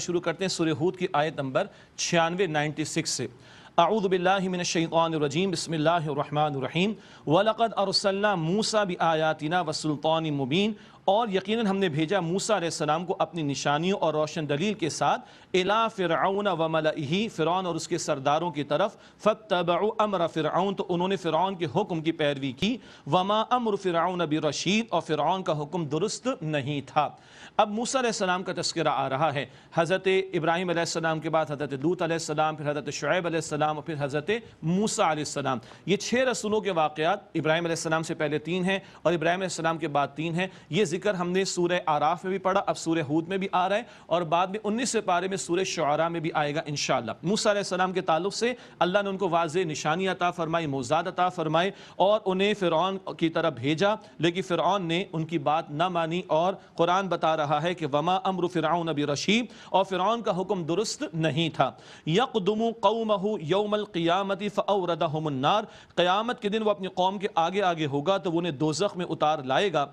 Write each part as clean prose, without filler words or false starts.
شروع کرتے ہیں سورہ ہود کی آیت نمبر 96 سے۔ اعوذ باللہ من الشیطان الرجیم، بسم اللہ الرحمن الرحیم۔ وَلَقَدْ أَرْسَلْنَا مُوسَى بِآيَاتِنَا وَسُلْطَانٍ مُبِينٍ، اور یقیناً ہم نے بھیجا موسیٰ علیہ السلام کو اپنی نشانیوں اور روشن دلیل کے ساتھ اِلَىٰ فِرْعَوْنَ وَمَلَئِهِ، فرعون اور اس کے سرداروں کی طرف۔ فَاتَّبَعُوا أَمْرَ فِرْعَوْنَ، تو انہوں نے فرعون کے حکم کی پیروی کی۔ وَمَا أَمْرُ فِرْعَوْنَ بِرَشِيدٍ، اور فرعون کا حکم درست نہیں تھا۔ اب موسیٰ علیہ السلام کا تذکرہ آ رہا ہے۔ حضرت ابراہیم علیہ السلام کے بعد حضرت لوط علیہ السلام، پھر حضرت شعیب علیہ السلام، اور پھر حضرت موسیٰ علیہ السلام۔ یہ 6 رسولوں کے واقعات ابراہیم علیہ السلام سے پہلے 3 ہیں اور ابراہیم علیہ السلام کے بعد 3 ہیں۔ یہ ذکر ہم نے سورہ اعراف میں بھی پڑھا، اب سورہ ہود میں بھی آ رہا ہے، اور بعد میں 19 پارے میں سورہ شعراء میں بھی آئے گا انشاءاللہ۔ موسیٰ علیہ السلام کے تعلق سے اللہ نے ان کو واضح نشانی عطا فرمائی، معجزات عطا فرمائے، اور انہیں فرعون کی طرف بھیجا، لیکن فرعون نے ان کی بات نہ مانی، اور قرآن بتا رہا ہے کہ وما امر فرعون برشید، اور فرعون کا حکم درست نہیں تھا۔ یقدم قومہ یوم القیامت فاوردہم النار، قیامت کے دن وہ اپنی قوم کے آگے آگے ہوگا تو وہ انہیں دوزخ میں اتار لائے گا۔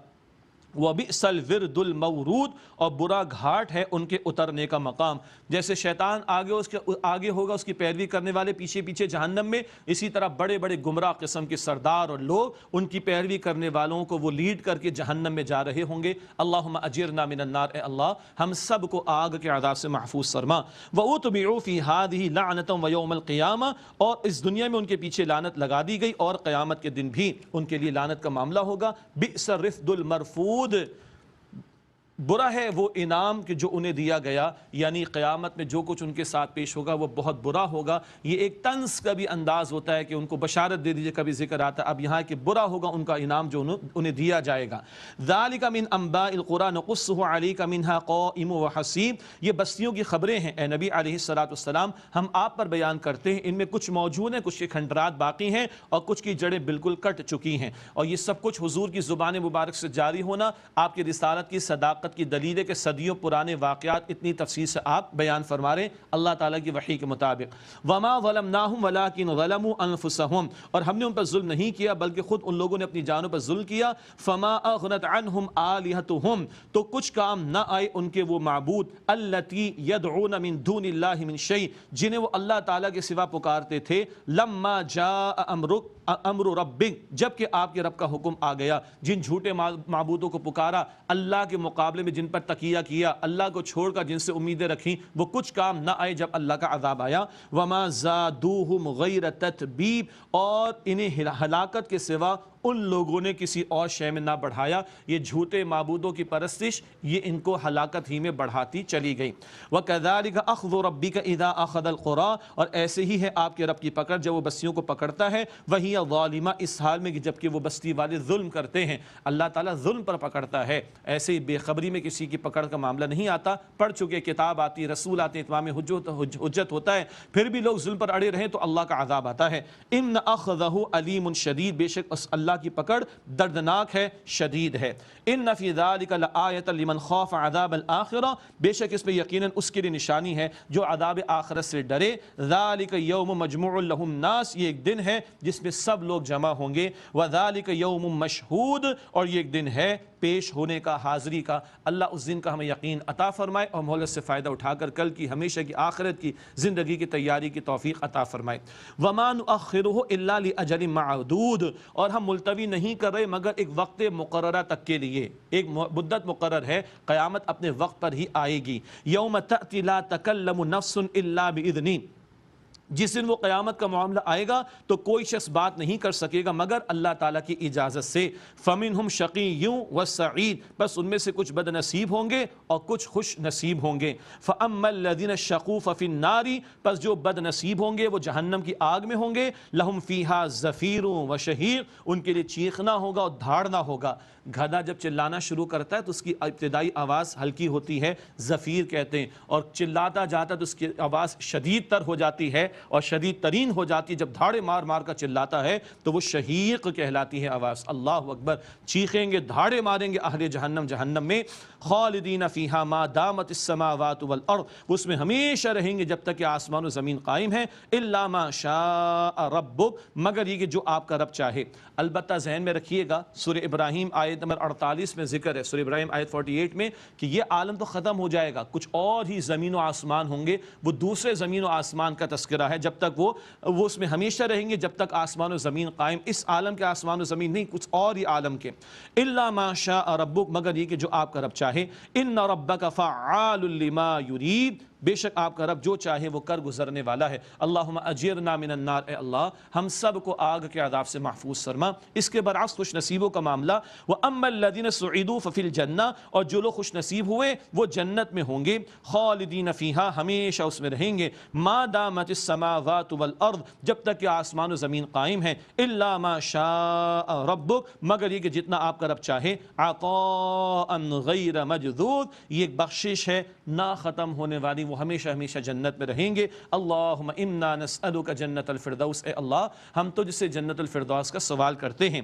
وَبِئْسَ الْوِرْدُ الْمَوْرُودُ، اور برا گھاٹ ہے ان کے اترنے کا مقام۔ جیسے شیطان آگے ہوگا، اس کی پیروی کرنے والے پیچھے پیچھے جہنم میں، اسی طرح بڑے بڑے گمراہ قسم کے سردار اور لوگ ان کی پیروی کرنے والوں کو وہ لیڈ کر کے جہنم میں جا رہے ہوں گے۔ اللہم اجرنا من النار، اے اللہ ہم سب کو آگ کے عذاب سے محفوظ فرما۔ وَأُتْبِعُوا فِي هَٰذِهِ لَعْنَةً وَيَوْمَ الْقِيَامَةِ، اور اس دنیا میں ان کے پیچھے لعنت لگا دی گئی، اور قیامت کے دن بھی ان کے لیے لعنت کا معاملہ ہوگا۔ بئس الرفد المرفود، برا ہے وہ انعام کہ جو انہیں دیا گیا، یعنی قیامت میں جو کچھ ان کے ساتھ پیش ہوگا وہ بہت برا ہوگا۔ یہ ایک طنز کا بھی انداز ہوتا ہے کہ ان کو بشارت دے دیجئے، کبھی ذکر آتا ہے، اب یہاں کہ برا ہوگا ان کا انعام جو انہیں دیا جائے گا۔ ذَلِكَ مِنْ أَنْبَاءِ الْقُرَىٰ نَقُصُّهُ عَلَيْكَ مِنْهَا قَائِمٌ وَحَصِيدٌ، یہ بستیوں کی خبریں ہیں اے نبی علیہ السلام، ہم آپ پر بیان کرتے ہیں، ان میں کچھ موجود ہیں، کچھ کے کھنڈرات باقی ہیں، اور کچھ کی جڑیں بالکل کٹ چکی ہیں، اور یہ سب کچھ حضور کی زبان مبارک سے جاری ہونا آپ کی رسالت کی صداقت کی دلیل ہے کہ صدیوں پرانے واقعات اتنی تفصیل سے آپ بیان فرما رہے ہیں اللہ تعالیٰ کی وحی کے مطابق۔ وَمَا ظَلَمْنَاهُمْ وَلَٰكِنْ ظَلَمُوا أَنفُسَهُمْ، اور ہم نے ان پر ظلم نہیں کیا بلکہ خود ان لوگوں نے اپنی جانوں پر ظلم کیا۔ فَمَا أَغْنَتْ عَنْهُمْ آلِهَتُهُمْ، تو کچھ کام نہ آئے ان کے وہ معبود، الَّتِي يَدْعُونَ مِن دُونِ اللَّهِ مِن شَيْءٍ، جنہیں وہ اللہ تعالیٰ کے سوا پکارتے تھے، لَمَّا جَاءَ امر ربک، جبکہ آپ کے رب کا حکم آ گیا۔ جن جھوٹے معبودوں کو پکارا، اللہ کے مقابلے میں جن پر تقیہ کیا، اللہ کو چھوڑ کر جن سے امیدیں رکھیں، وہ کچھ کام نہ آئے جب اللہ کا عذاب آیا۔ وما زادوہم غیر تتبیب، اور انہیں ہلاکت کے سوا ان لوگوں نے کسی اور شے میں نہ بڑھایا۔ یہ جھوٹے معبودوں کی پرستش یہ ان کو ہلاکت ہی میں بڑھاتی چلی گئی۔ وَكَذَلِكَ أَخْذُ رَبِّكَ إِذَا أَخَذَ الْقُرَىٰ، اور ایسے ہی ہے آپ کے رب کی پکڑ جب وہ بستیوں کو پکڑتا ہے، وَهِيَ ظَالِمَةٌ، اس حال میں کہ جبکہ وہ بستی والے ظلم کرتے ہیں۔ اللہ تعالیٰ ظلم پر پکڑتا ہے، ایسے ہی بے خبری میں کسی کی پکڑ کا معاملہ نہیں آتا۔ پڑھ چکے کتاب آتی، رسول آتے، اتمام حجت ہوتا ہے، پھر بھی لوگ ظلم پر اڑے رہیں تو اللہ کا عذاب آتا ہے۔ إِنَّ أَخْذَهُ عَلِيمٌ شَدِيدٌ، بے شک اللہ کی پکڑ دردناک ہے، شدید ہے۔ إِنَّ فِي ذَلِكَ لَآيَةً لِمَنْ خَافَ عَذَابَ الْآخِرَةِ، بے شک اس میں یقیناً اس کے لیے نشانی ہے جو عذاب آخرت سے ڈرے۔ ذَلِكَ يَوْمٌ مَجْمُوعٌ لَهُ النَّاسُ، یہ ایک دن ہے جس میں سب لوگ جمع ہوں گے۔ وَذَلِكَ يَوْمٌ مَشْهُودٌ، اور یہ ایک دن ہے پیش ہونے کا، حاضری کا۔ اللہ اس دن کا ہمیں یقین عطا فرمائے اور مہلت سے فائدہ اٹھا کر کل کی ہمیشہ کی آخرت کی زندگی کی تیاری کی توفیق عطا فرمائے۔ وَمَا نُؤَخِّرُهُ إِلَّا لِأَجَلٍ مَّعْدُودٍ، اور ہم ملتوی نہیں کر رہے مگر ایک وقت مقررہ تک کے لیے، ایک مدت مقرر ہے، قیامت اپنے وقت پر ہی آئے گی۔ یوم تأتی لا تکلم نفس الا بإذنہ، جس دن وہ قیامت کا معاملہ آئے گا تو کوئی شخص بات نہیں کر سکے گا مگر اللہ تعالیٰ کی اجازت سے۔ فَمِنْهُمْ شَقِيٌّ وَسَعِيدٌ، بس ان میں سے کچھ بد نصیب ہوں گے اور کچھ خوش نصیب ہوں گے۔ فَأَمَّا الَّذِينَ شَقُوا فَفِي النَّارِ، بس جو بد نصیب ہوں گے وہ جہنم کی آگ میں ہوں گے۔ لَهُمْ فِيهَا زَفِيرٌ وَشَهِيقٌ، ان کے لیے چیخنا ہوگا اور دھاڑنا ہوگا۔ گدھا جب چلانا شروع کرتا ہے تو اس کی ابتدائی آواز ہلکی ہوتی ہے، زفیر کہتے ہیں، اور چلاتا جاتا ہے تو اس کی آواز شدید تر ہو جاتی ہے اور شدید ترین ہو جاتی ہے۔ جب دھاڑے مار مار کر چلاتا ہے تو وہ شہیق کہلاتی ہے آواز۔ اللہ اکبر، چیخیں گے، دھاڑے ماریں گے اہل جہنم میں۔ خالدین فیہا ما دامت السماوات والارض، اس میں ہمیشہ رہیں گے جب تک کہ آسمان و زمین قائم ہے۔ الا ما شاء ربک، مگر یہ کہ جو آپ کا رب چاہے۔ البتہ ذہن میں رکھیے گا سورہ ابراہیم آیت آیت نمبر 48 میں ذکر ہے، سورہ ابراہیم آیت 48 میں، کہ یہ عالم تو ختم ہو جائے گا، کچھ اور ہی زمین و آسمان ہوں گے، وہ دوسرے زمین و آسمان کا تذکرہ ہے، جب تک وہ اس میں ہمیشہ رہیں گے، جب تک آسمان و زمین قائم، اس عالم کے آسمان و زمین نہیں، کچھ اور ہی عالم کے۔ الا ما شاء ربک، مگر یہ کہ جو آپ کا رب چاہے، ان ربک فعال لما یرید، بے شک آپ کا رب جو چاہے وہ کر گزرنے والا ہے۔ اللہم اجرنا من النار، اے اللہ ہم سب کو آگ کے عذاب سے محفوظ فرما۔ اس کے برعکس خوش نصیبوں کا معاملہ، وَأَمَّا الَّذِينَ سُعِدُوا فَفِي الْجَنَّةِ، اور جو لوگ خوش نصیب ہوئے وہ جنت میں ہوں گے، خالدین فیہا، ہمیشہ اس میں رہیں گے، ما دامت السماوات والارض، جب تک کہ آسمان و زمین قائم ہیں، الا ما شاء ربک، مگر یہ کہ جتنا آپ کا رب چاہے، عطاء غیر مجذوذ، یہ ایک بخشش ہے نہ ختم ہونے والی، وہ ہمیشہ ہمیشہ جنت میں رہیں گے۔ اللہم انا نسألک جنت الفردوس، اے اللہ ہم تجھ سے جنت الفردوس کا سوال کرتے ہیں۔